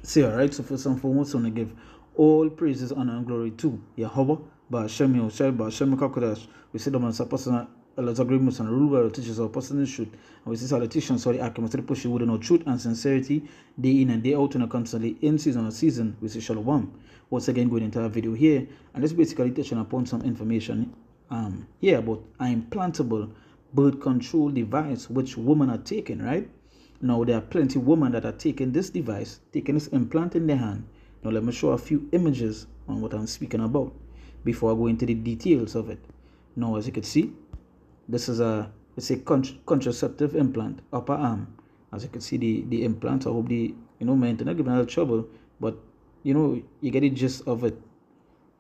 See, alright, so first and foremost, I want to give all praises, honor, and glory to Yahweh, Ba'Shem Yoshai, Ba'Shem Kakodash. We see them as a person, a lot of agreements and rule teachers of person in truth. And we see politicians, sorry, Akim, push you with no truth and sincerity, day in and day out, and constantly in season or season. We see Shalom. Once again, going into our video here, and this basically touching upon some information here about an implantable birth control device which women are taking, right? Now, there are plenty of women that are taking this device, taking this implant in their hand. Now, let me show a few images on what I'm speaking about before I go into the details of it. Now, as you can see, this is it's a contraceptive implant, upper arm. As you can see, the implant, I hope my internet giving a little trouble, but, you get the gist of it.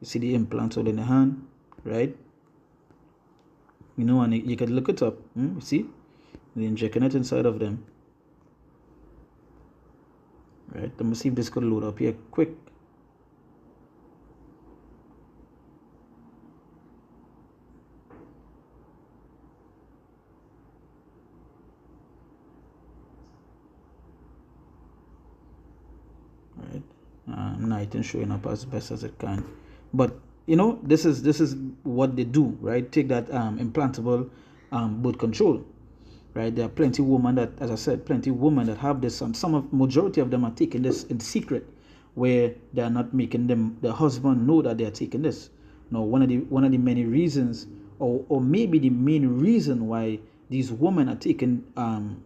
You see the implant all in the hand, right? And you can look it up. You see? They're injecting it inside of them. Right, let me see if this could load up here quick. Right, now it's showing up as best as it can, but this is what they do, right? Take that implantable birth control. Right, there are plenty of women that, as I said, plenty of women that have this, and majority of them are taking this in secret, where they are not making the husband know that they are taking this. Now, one of the many reasons, or maybe the main reason why these women are taking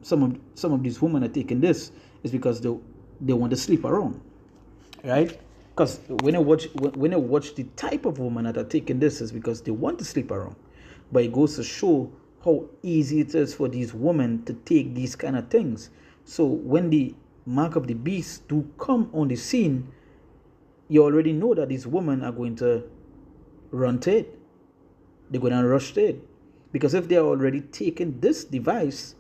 some of these women are taking this is because they want to sleep around, right? Because when I watch the type of women that are taking this is because they want to sleep around, but it goes to show how easy it is for these women to take these kind of things. So when the mark of the beast do come on the scene, you already know that these women are going to run to it. They're going to rush to it. Because if they are already taking this device,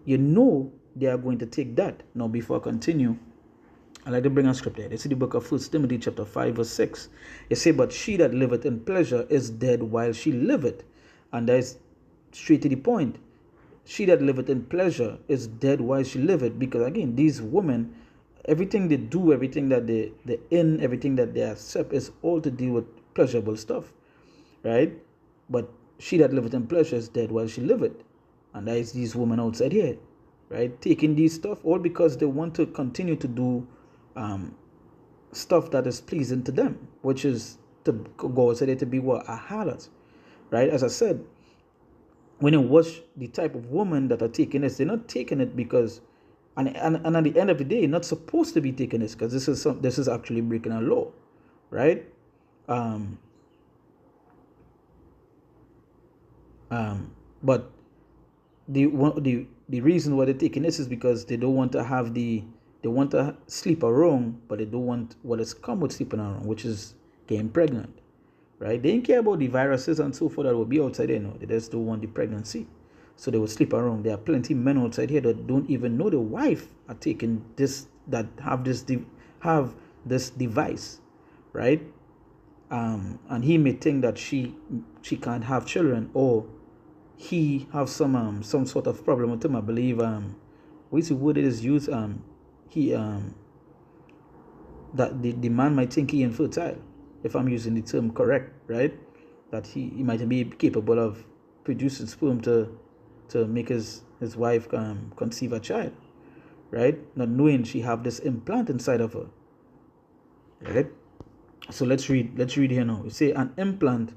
they are going to take that. Now, before I continue, I like to bring a script here. This is the book of 1 Timothy chapter 5 verse 6. It says, but she that liveth in pleasure is dead while she liveth. And that is straight to the point. She that liveth in pleasure is dead while she liveth. Because again, these women, everything they do, everything that everything that they accept is all to do with pleasurable stuff, right? But she that liveth in pleasure is dead while she liveth. And that is these women outside here, right? Taking these stuff all because they want to continue to do stuff that is pleasing to them, which is to go outside there to be what? A harlot, right? As I said, when you watch the type of women that are taking this, they're not taking it because, and at the end of the day, you're not supposed to be taking this because this is actually breaking a law, right? But the reason why they're taking this is because they don't want to they want to sleep around, but they don't want what has come with sleeping around, which is getting pregnant. Right? They didn't care about the viruses and so forth that will be outside there. No, they just don't want the pregnancy. So they will sleep around. There are plenty of men outside here that don't even know the wife are taking this, that have this device, right? And he may think that she can't have children, or he have some sort of problem with him. I believe what's the word it is used? That the man might think he infertile, if I'm using the term correct, right? That he might be capable of producing sperm to make his wife conceive a child, right? Not knowing she have this implant inside of her, right? So let's read here now. An implantable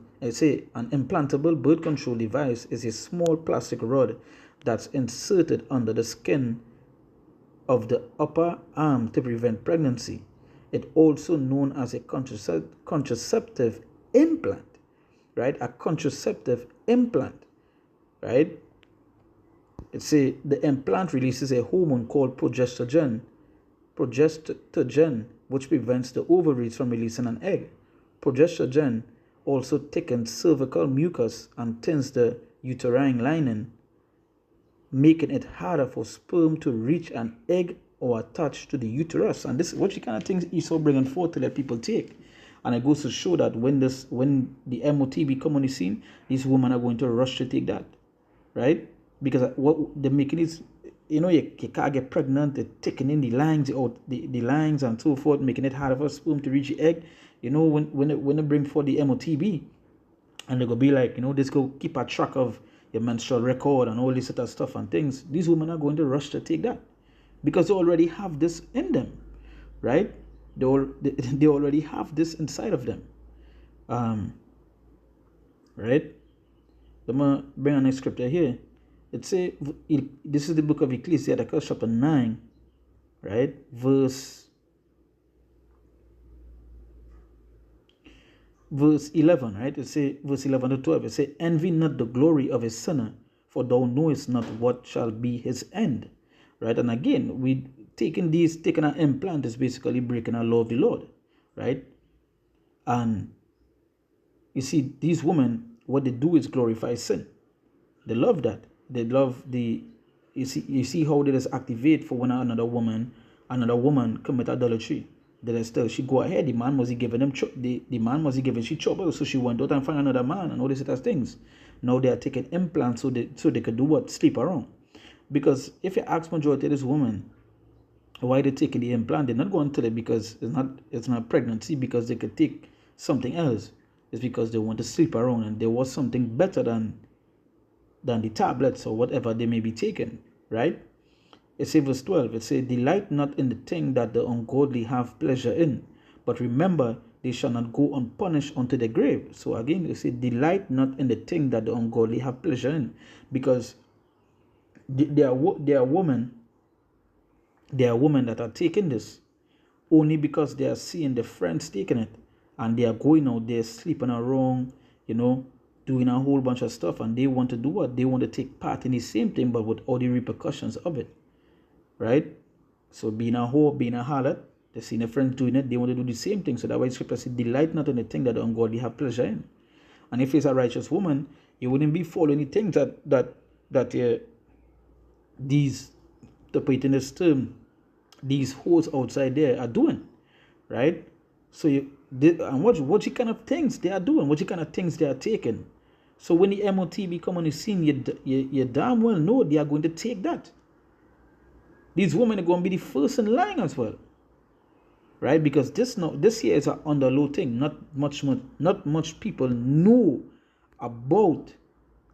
birth control device is a small plastic rod that's inserted under the skin of the upper arm to prevent pregnancy. It also known as a contraceptive implant, right? A contraceptive implant, right? The implant releases a hormone called progesterone, which prevents the ovaries from releasing an egg. Progesterone also thickens cervical mucus and thins the uterine lining, making it harder for sperm to reach an egg or attach to the uterus. And this is what kind of things Esau bringing forth to let people take. And it goes to show that when the motb come on the scene, these women are going to rush to take that, right? Because what they're making is you can't get pregnant. They're taking in the lines out the lines and so forth, making it harder for sperm to reach the egg. When they bring forth the motb, and they go be like, this go keep a track of your menstrual record and all this sort of stuff and things. These women are going to rush to take that because they already have this in them, right? They already have this inside of them, right? Let me bring on a scripture here. This is the book of Ecclesiastes, chapter 9, right? Verse 11, right? It say verse 11 to 12. It say, envy not the glory of a sinner, for thou knowest not what shall be his end, right? And again, taking an implant is basically breaking a law of the Lord, right? And you see, these women, what they do is glorify sin. They love that. They love you see how they just activate for when another woman commit adultery. Then still she go ahead. The man must be giving them the man must be giving she trouble, so she went out and find another man and all these other things. Now they are taking implants so they could do what? Sleep around. Because if you ask majority of this woman why they taking the implant, they're not going to tell it because it's not pregnancy, because they could take something else. It's because they want to sleep around and there was something better than the tablets or whatever they may be taking, right? It says verse 12, it says, delight not in the thing that the ungodly have pleasure in, but remember they shall not go unpunished unto the grave. So again, it says, delight not in the thing that the ungodly have pleasure in, because there are women that are taking this only because they are seeing their friends taking it, and they are going out there sleeping around, doing a whole bunch of stuff, and they want to do what? They want to take part in the same thing, but with all the repercussions of it, right? So being a whore, being a harlot, they see their friends doing it, they want to do the same thing. So that's why Scripture says, delight not in the thing that the ungodly have pleasure in. And if it's a righteous woman, you wouldn't be following the things that these, to put it in this term, these whores outside there are doing, right? So and what kind of things they are doing, what kind of things they are taking. So when the motb come on the scene, you damn well know they are going to take that. These women are going to be the first in line as well, right? Because this here is an underload thing. Not much people know about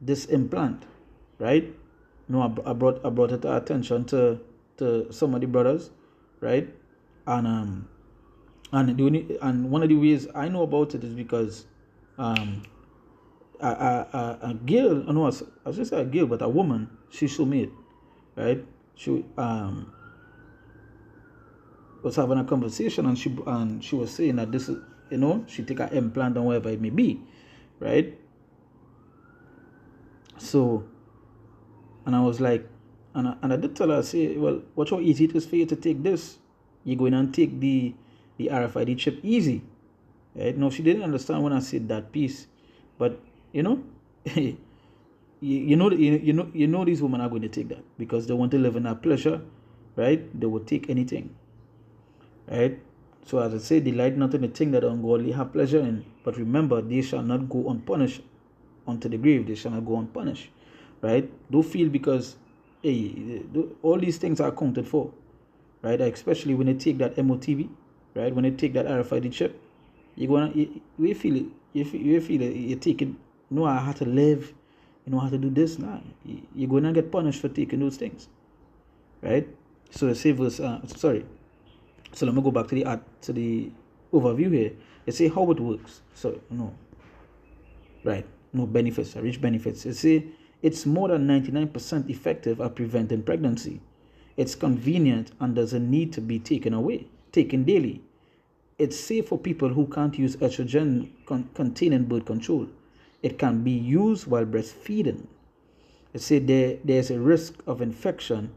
this implant, right? I brought it to attention to some of the brothers, right? And one of the ways I know about it is because a girl, I was just a girl, but a woman, she showed me it, right? She was having a conversation, and she was saying that this is, she take an implant and whatever it may be, right? So, and I was like, and I did tell her, I say, well, watch how easy it is for you to take this. You're going and take the RFID chip easy, right? No, she didn't understand when I said that piece, but you know these women are going to take that because they want to live in that pleasure, right? They will take anything, right? So as I say, delight not in the thing that the ungodly have pleasure in, but remember they shall not go unpunished unto the grave. They shall not go unpunished, right? Don't feel because all these things are accounted for, right? Especially when they take that motb, right? When they take that RFID chip, you feel it. You feel it. You take it. I have to live. I have to do this. Nah, you're going to get punished for taking those things, right? So the save us. Sorry. So let me go back to the overview here. It say how it works. So right? No benefits. Rich benefits. It say it's more than 99% effective at preventing pregnancy. It's convenient and doesn't need to be taken daily. It's safe for people who can't use estrogen containing birth control. It can be used while breastfeeding. It said there's a risk of infection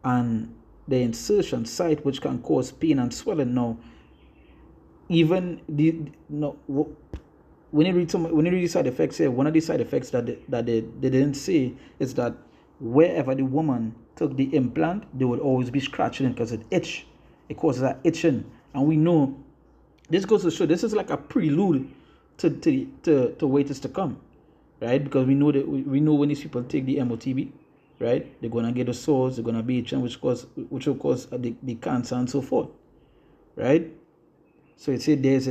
and the insertion site which can cause pain and swelling. Now, even when you read the side effects here, one of the side effects that they didn't say is that wherever the woman took the implant, they would always be scratching it because it causes that itching, and we know this goes to show this is like a prelude to what is to come, right? Because we know when these people take the motb, right? They're gonna get the sores, they're gonna be itching, which will cause the cancer and so forth, right? So it said there's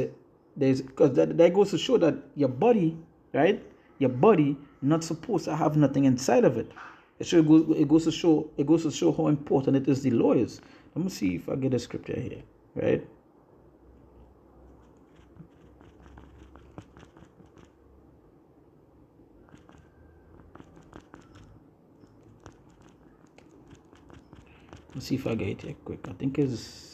because that goes to show that your body, right? Your body not supposed to have nothing inside of it. It goes to show how important it is the law is. Let me see if I get a scripture here, right? Let's see if I get it here quick. I think it's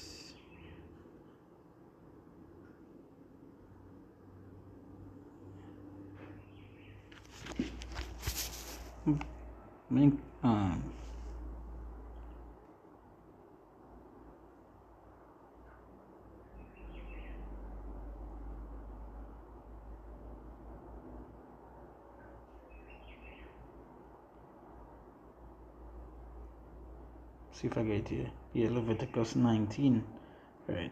see if I get it here. Yeah, Leviticus 19, right?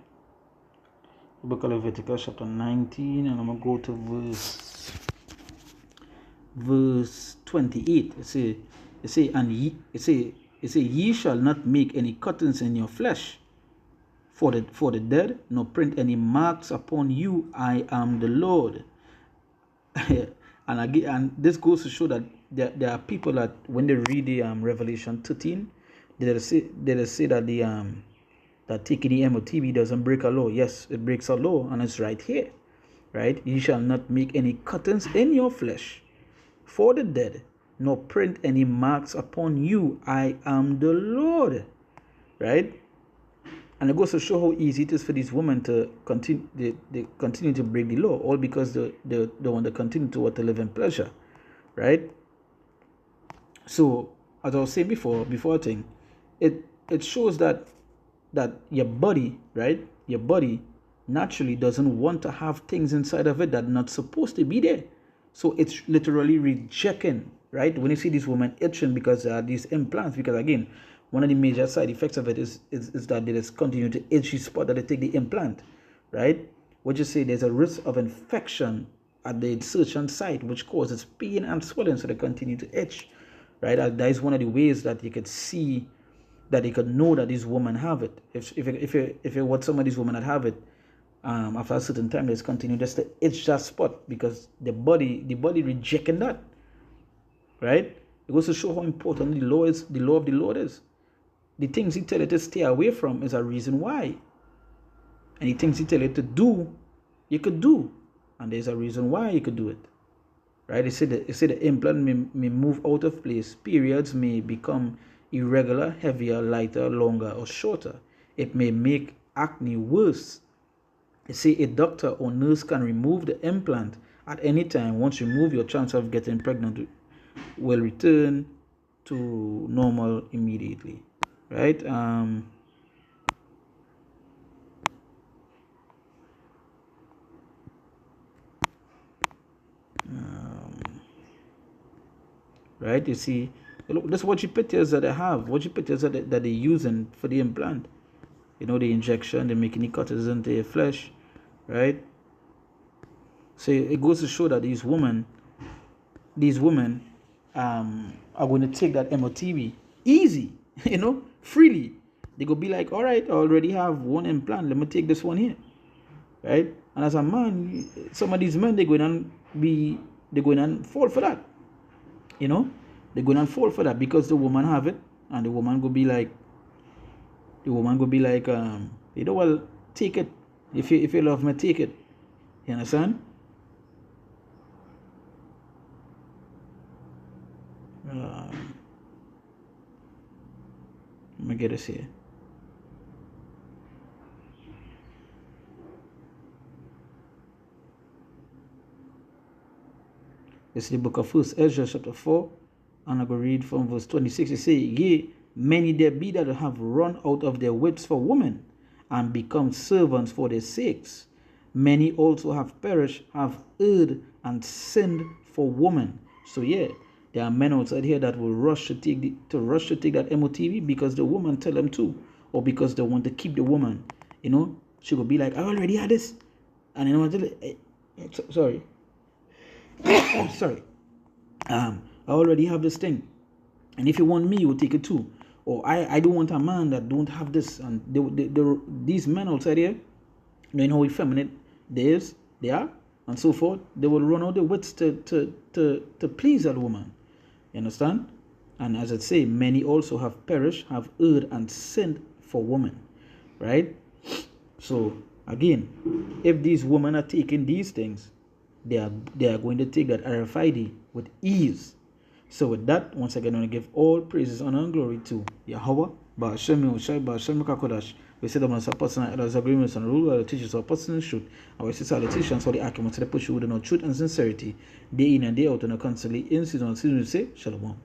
The book of Leviticus chapter 19, and I'm gonna go to verse 28. It say, ye shall not make any cuttings in your flesh for the dead, nor print any marks upon you. I am the Lord. And again, and this goes to show that there are people that when they read the Revelation 13, they say that that taking the motb doesn't break a law. Yes, it breaks a law, and it's right here, right? You shall not make any cuttings in your flesh for the dead, nor print any marks upon you. I am the Lord, right? And it goes to show how easy it is for these women to continue. They continue to break the law, all because they want to continue to live in pleasure, right? So, as I was saying before I think it shows that your body, right? Your body naturally doesn't want to have things inside of it that are not supposed to be there. So it's literally rejecting, right? When you see this woman itching because there are these implants, because again, one of the major side effects of it is that there is continue to itchy spot that they take the implant, right? What you say, there's a risk of infection at the insertion site, which causes pain and swelling, so they continue to itch, right? That is one of the ways that you could see, that you could know that this woman have it. If it was some of these women that have it, after a certain time, they just continue just to itch that spot because the body rejecting that, right? It goes to show how important the law of the Lord is. The things he tell you to stay away from is a reason why, and the things he tell you to do, you could do, and there's a reason why you could do it, right? It said the implant may move out of place. Periods may become irregular, heavier, lighter, longer, or shorter. It may make acne worse. They say a doctor or nurse can remove the implant at any time. Once removed, your chance of getting pregnant will return to normal immediately, right? Right? You see, look, this is what pictures that they have. What pictures that they're using for the implant. You know, the injection, they're making the cutters into your flesh, right? So it goes to show that these women are going to take that motb easy, you know, freely. They go be like, all right, I already have one implant, let me take this one here, right? And as a man, some of these men, they're going to fall for that, you know. They're going to fall for that because the woman have it, and the woman go be like, you know, well, take it. If you love me, take it. You understand? Let me get this here. It's the book of First Ezra chapter 4, and I go read from verse 26. It says, yea, many there be that have run out of their wits for women, and become servants for their sakes. Many also have perished, have erred, and sinned for women. So yeah, there are men outside here that will rush to take that motb because the woman tell them to, or because they want to keep the woman. You know, she will be like, I already had this, and you know, sorry. sorry, I already have this thing, And if you want me, you will take it too. Or I don't want a man that don't have this. And these men outside here, knowing how effeminate they are, and so forth, they will run out the wits to please that woman. You understand? And as I say, many also have perished, have erred and sinned for women. Right? So again, if these women are taking these things, they are going to take that RFID with ease. So with that, once again, I want to give all praises, honor, and glory to Yahweh, Ba'ashem Yahushai, Ba'ashem Kakodash. We say that when a person has agreements and rule, the teachers of person should. Our sister, the teachers, so the arguments, they push you with no truth and sincerity, day in and day out, and constantly in season and season, we say, Shalom.